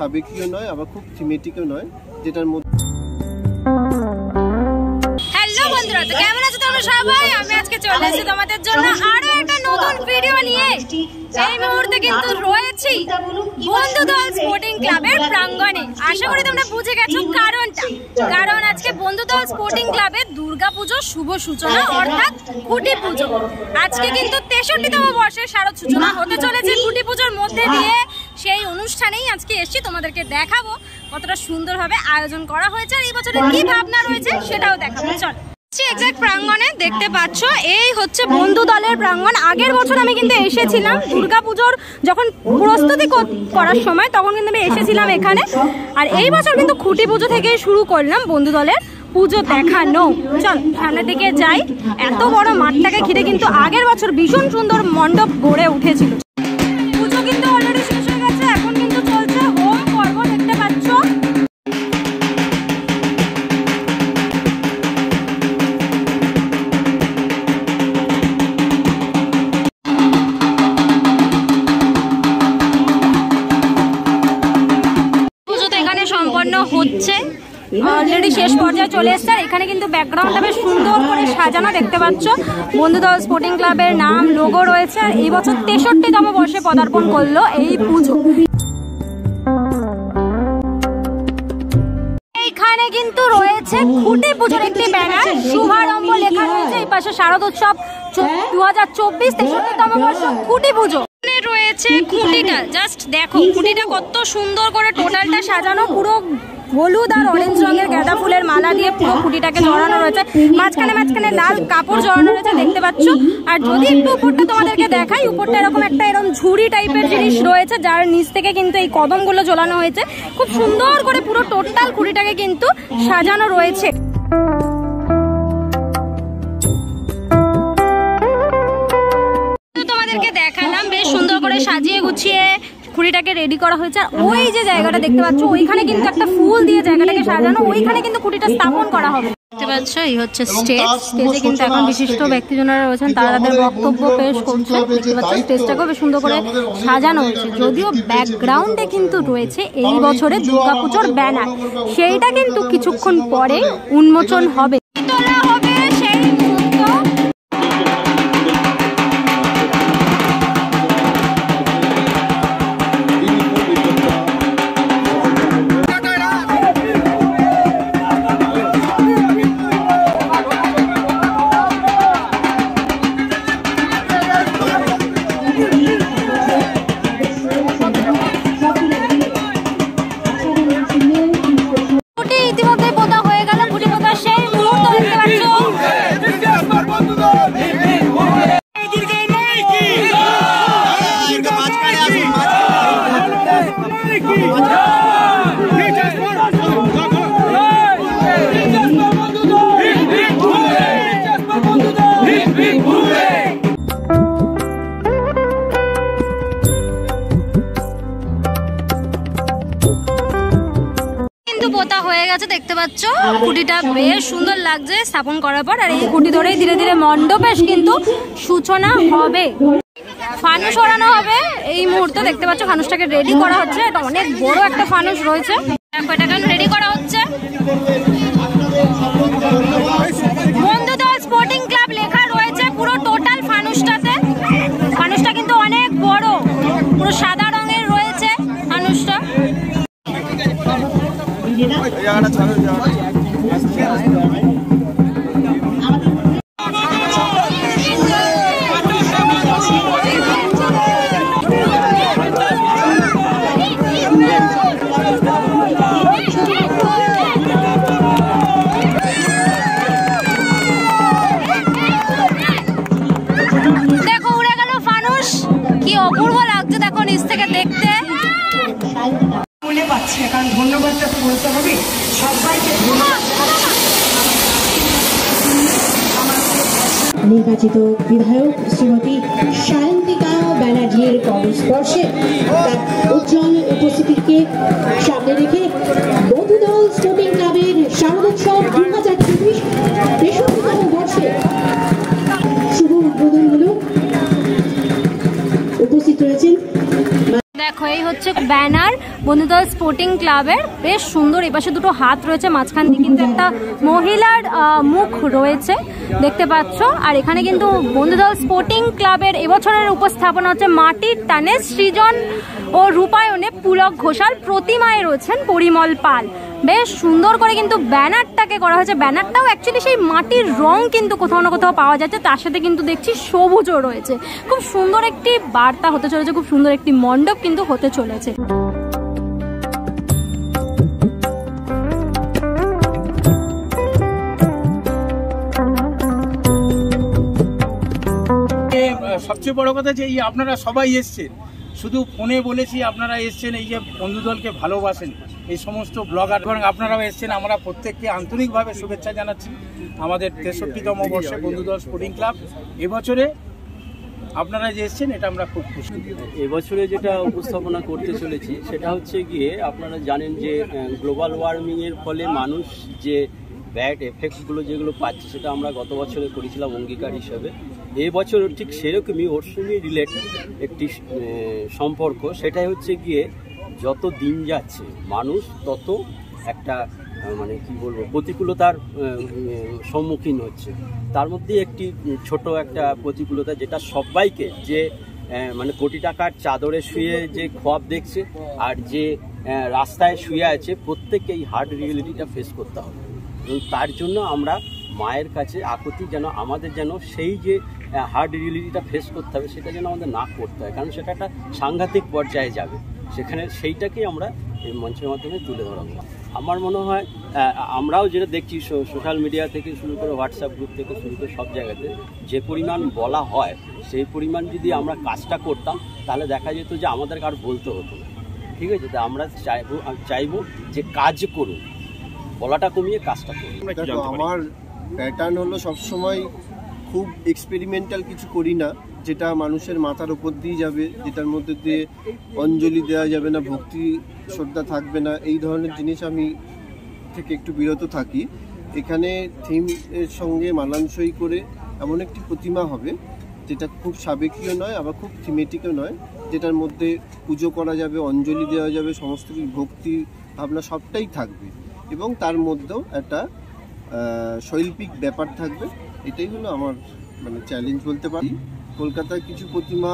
সাবেকীয় নয় আবার খুব থিমেটিকও নয়, যেটার মধ্যে। হ্যালো বন্ধুরা, তো কেমন আছো তোমরা সবাই? আমি আজকে চলে এসেছি তোমাদের জন্য আরো একটা নতুন ভিডিও নিয়ে। এই মুহূর্তে কিন্তু রয়েছি বন্ধুদল স্পোর্টিং ক্লাবের প্রাঙ্গণে। আশা করি তোমরা বুঝে গেছো কারণটা। কারণ আজকে বন্ধুদল স্পোর্টিং ক্লাবের দুর্গাপুজোর শুভ সূচনা, অর্থাৎ খুঁটি পুজো। আজকে কিন্তু 63তম বর্ষের শারদ সূচনা হতে চলেছে খুঁটি পুজোর মধ্যে দিয়ে। সেই অনুষ্ঠানেই আজকে এসেছি, তোমাদেরকে দেখাবো কতটা সুন্দরভাবে আয়োজন করা হয়েছে আর এই বছরে কি ভাবনা রয়েছে সেটাও দেখাবো। চল এক্সাক্ট প্রাঙ্গণে দেখতে পাচ্ছ, এই হচ্ছে বন্ধু দলের প্রাঙ্গণ। আগের বছর আমি কিন্তু এসেছিলাম দুর্গাপুজোর যখন প্রস্তুতি করার সময়, তখন কিন্তু আমি এসেছিলাম এখানে। আর এই বছর কিন্তু খুঁটি পুজো থেকে শুরু করলাম বন্ধু দলের পুজো দেখানো। চল সামনের দিকে যাই। এত বড় মাঠটাকে ঘিরে কিন্তু আগের বছর ভীষণ সুন্দর মণ্ডপ গড়ে উঠেছিল। পুজো কিন্তু অলরেডি শেষ হয়ে গেছে, এখন কিন্তু চলছে হোম পর্ব, দেখতে পাচ্ছ। সম্পন্ন হচ্ছে, অলরেডি শেষ পর্যায়ে চলে এসছে। এখানে কিন্তু ব্যাকগ্রাউন্ডটা বেশ সুন্দর করে সাজানো, দেখতে পাচ্ছ। বন্ধুদল স্পোর্টিং ক্লাবের নাম, লোগো রয়েছে। আর এই বছর 63তম বর্ষে পদার্পণ করলো এই পুজো। এইখানে কিন্তু রয়েছে খুঁটি পুজোর একটি ব্যানার, শুভারম্ভ লেখা রয়েছে। এই পাশে শারদ উৎসব 2024 63তম বর্ষ খুঁটি পুজো রয়েছে। খুঁটিটা জাস্ট দেখো, খুঁটিটা কত সুন্দর করে টোটালটা সাজানো, পুরো হলুদ আর অরেঞ্জ রঙের গাঁদা ফুলের মালা দিয়ে পুরো খুঁটিটাকে জড়ানো রয়েছে। মাঝখানে মাঝখানে লাল কাপড় জড়ানো রয়েছে, দেখতে পাচ্ছ। আর যদি একটু উপরটা তোমাদেরকে দেখাই, উপরটা এরকম একটা ঝুড়ি টাইপের জিনিস রয়েছে, যার নিচ থেকে কিন্তু এই কদমগুলো ঝোলানো হয়েছে। খুব সুন্দর করে পুরো টোটাল খুঁটিটাকে কিন্তু সাজানো রয়েছে। তোমাদেরকে দেখালাম বেশ সুন্দর করে সাজিয়ে গুছিয়ে খুঁটিটাকে রেডি করা হয়েছে। আর ওই যে জায়গাটা দেখতে পাচ্ছ, ওইখানে কিন্তু একটা ফুল দিয়ে জায়গাটাকে সাজানো, ওইখানে কিন্তু খুঁটিটা স্থাপন করা হবে। দেখতে পাচ্ছ, এই হচ্ছে স্টেজ। স্টেজে কিন্তু এখন বিশিষ্ট ব্যক্তিজনেরা রয়েছেন, তারা তাদের বক্তব্য পেশ করছে। দেখতে পাচ্ছ স্টেজটাকেও বেশ সুন্দর করে সাজানো হয়েছে। যদিও ব্যাকগ্রাউন্ডে কিন্তু রয়েছে এই বছরের দুর্গাপুজোর ব্যানার, সেইটা কিন্তু কিছুক্ষণ পরে উন্মোচন হবে। তোলা হবে সেই ইতিমধ্যে পোতা হয়ে গেল। খুঁটি পোতা সেই মুহূর্ত দেখতে পাচ্ছ। পোতা হয়ে গেছে, দেখতে পাচ্ছ। খুঁটিটা বেশ সুন্দর লাগছে স্থাপন করার পর। আর এই খুঁটি ধরেই ধীরে ধীরে মণ্ডপের কিন্তু সূচনা হবে। ফানুস ওড়ানো হবে এই মুহূর্তে, দেখতে পাচ্ছ। ফানুসটাকে রেডি করা হচ্ছে। এটা অনেক বড় একটা ফানুস রয়েছে, এটাকে রেডি করা হচ্ছে। বন্ধুদল স্পোর্টিং ক্লাব লেখা রয়েছে পুরো টোটাল ফানুসটাতে। ফানুসটা কিন্তু অনেক বড়, পুরো সাদা রঙের রয়েছে ফানুসটা। দেখো উড়ে গেল ফানুস, কি অপূর্ব লাগছে দেখো নিচ থেকে দেখতে। মনে পাচ্ছি না, কারণ ধন্যবাদটা তো বলতে হবে সবাইকে। নির্বাচিত বিধায়ক শ্রীমতী সায়ন্তিকা ব্যানার্জির কর্মস্পর্শে তার উজ্জ্বল উপস্থিতিকে সামনে রেখে বন্ধুদল স্পোর্টিং ক্লাবের শারদোৎসব 2024 63তম বর্ষে শুভ উদ্বোধন হলো। উপস্থিত রয়েছেন, দেখো এই হচ্ছে হচ্ছে ব্যানার বন্ধুদল স্পোর্টিং ক্লাবের, বেশ সুন্দর। এপাশে দুটো হাত রয়েছে, মাঝখান দিয়ে কিন্তু একটা মহিলার মুখ রয়েছে দেখতে পাচ্ছ। আর এখানে কিন্তু বন্ধুদল স্পোর্টিং ক্লাবের এবছরের উপস্থাপনা হচ্ছে মাটির টানে সৃজন ও রূপায়ণে পুলক ঘোষাল, প্রতিমায় রয়েছেন পরিমল পাল। বেশ সুন্দর করে কিন্তু ব্যানারটাকে করা হয়েছে। ব্যানারটাও অ্যাকচুয়ালি সেই মাটির রং কিন্তু কোথাও না কোথাও পাওয়া যাচ্ছে, তার সাথে কিন্তু দেখছি সবুজও রয়েছে। খুব সুন্দর একটি বার্তা হতে চলেছে, খুব সুন্দর একটি মণ্ডপ কিন্তু হতে চলেছে। সবচেয়ে বড় কথা যে এই আপনারা সবাই এসছেন, শুধু ফোনে বলেছি আপনারা এসছেন, এই যে বন্ধুদলকে ভালোবাসেন এই সমস্ত ব্লগার এবং আপনারাও এসছেন, আমরা প্রত্যেককে আন্তরিকভাবে শুভেচ্ছা জানাচ্ছি। আমাদের 63তম বর্ষে বন্ধুদল স্পোর্টিং ক্লাব এবছরে আপনারা যে এসছেন এটা আমরা খুব খুশি। এবছরে যেটা উপস্থাপনা করতে চলেছি সেটা হচ্ছে গিয়ে আপনারা জানেন যে গ্লোবাল ওয়ার্মিংয়ের ফলে মানুষ যে ব্যাড এফেক্টসগুলো যেগুলো পাচ্ছে সেটা আমরা গত বছরে করেছিলাম অঙ্গীকার হিসাবে। এবছর ঠিক সেরকমই ওর সঙ্গে রিলেট একটি সম্পর্ক, সেটাই হচ্ছে গিয়ে যত দিন যাচ্ছে মানুষ তত একটা মানে কি বলবো প্রতিকূলতার সম্মুখীন হচ্ছে। তার মধ্যে একটি ছোট একটা প্রতিকূলতা যেটা সবাইকে, যে মানে কোটি টাকার চাদরে শুয়ে যে খোয়াব দেখছে আর যে রাস্তায় শুয়ে আছে, প্রত্যেককে এই হার্ড রিয়েলিটিটা ফেস করতে হবে। এবং তার জন্য আমরা মায়ের কাছে আকুতি যেন আমাদের যেন সেই যে হার্ড রিয়েলিটিটা ফেস করতে হবে সেটা যেন আমাদের না করতে হয়, কারণ সেটা একটা সাংঘাতিক পর্যায়ে যাবে। সেখানে সেইটাকেই আমরা এই মঞ্চের মাধ্যমে তুলে ধরাবো। আমার মনে হয় আমরাও যেটা দেখছি সোশ্যাল মিডিয়া থেকে শুরু করে হোয়াটসঅ্যাপ গ্রুপ থেকে শুরু করে সব জায়গাতে যে পরিমাণ বলা হয় সেই পরিমাণ যদি আমরা কাজটা করতাম তাহলে দেখা যেত যে আমাদেরকে আর বলতে হতো না। ঠিক আছে, তো আমরা চাইবো যে কাজ করুন, বলাটা কমিয়ে কাজটা করুন। দেখো, আমার প্যাটার্ন হলো সবসময় খুব এক্সপেরিমেন্টাল কিছু করি না, যেটা মানুষের মাথার উপর দিয়ে যাবে, যেটার মধ্যে দিয়ে অঞ্জলি দেওয়া যাবে না, ভক্তি শ্রদ্ধা থাকবে না, এই ধরনের জিনিস আমি থেকে একটু বিরত থাকি। এখানে থিম এর সঙ্গে মানানসই করে এমন একটি প্রতিমা হবে যেটা খুব সাবেকীয় নয় আবার খুব থিমেটিকও নয়, যেটার মধ্যে পুজো করা যাবে, অঞ্জলি দেওয়া যাবে, সমস্ত কিছু ভক্তি ভাবনা সবটাই থাকবে এবং তার মধ্যেও একটা শৈল্পিক ব্যাপার থাকবে। এটাই হলো আমার মানে চ্যালেঞ্জ বলতে পারি। কলকাতায় কিছু প্রতিমা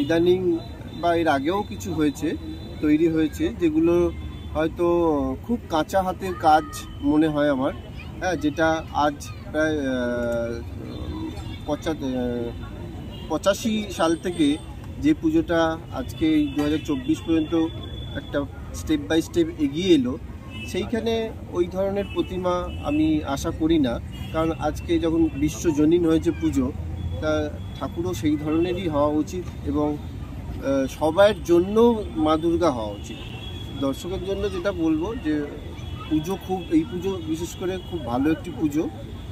ইদানিং বা এর আগেও কিছু হয়েছে, তৈরি হয়েছে, যেগুলো হয়তো খুব কাঁচা হাতের কাজ মনে হয় আমার, হ্যাঁ, যেটা আজ প্রায় 85 সাল থেকে যে পুজোটা আজকে 2024 পর্যন্ত একটা স্টেপ বাই স্টেপ এগিয়ে এলো, সেইখানে ওই ধরনের প্রতিমা আমি আশা করি না। কারণ আজকে যখন বিশ্বজনীন হয়েছে পুজো, তা ঠাকুরও সেই ধরনেরই হওয়া উচিত এবং সবার জন্য মা দুর্গা হওয়া উচিত। দর্শকের জন্য যেটা বলবো যে এই পুজো বিশেষ করে খুব ভালো একটি পুজো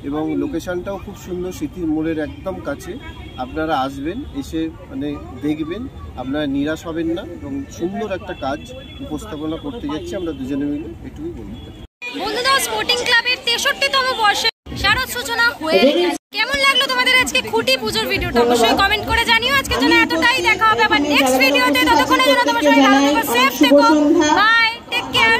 এবং লোকেশানটাও খুব সুন্দর, স্মৃতির মোড়ের একদম কাছে। আপনারা আসবেন, এসে মানে দেখবেন, আপনারা নিরাশ হবেন না এবং সুন্দর একটা কাজ উপস্থাপনা করতে যাচ্ছি আমরা দুজনে মিলে, এটুকুই বলতে পারি। বন্ধুদল স্পোর্টিং ক্লাবের 63তম বর্ষে শারদ সূচনা হয়ে গেছে। কেমন লাগলো তোমাদের আজকে খুঁটি পুজোর ভিডিওটা? অবশ্যই কমেন্ট করে জানিও। আজকের জন্য এতটাই, দেখা হবে আবার নেক্সট ভিডিওতে। ততক্ষণের জন্য তোমরা সবাই ভালো থেকো, সেফ থেকো, বাই, টেক কেয়ার।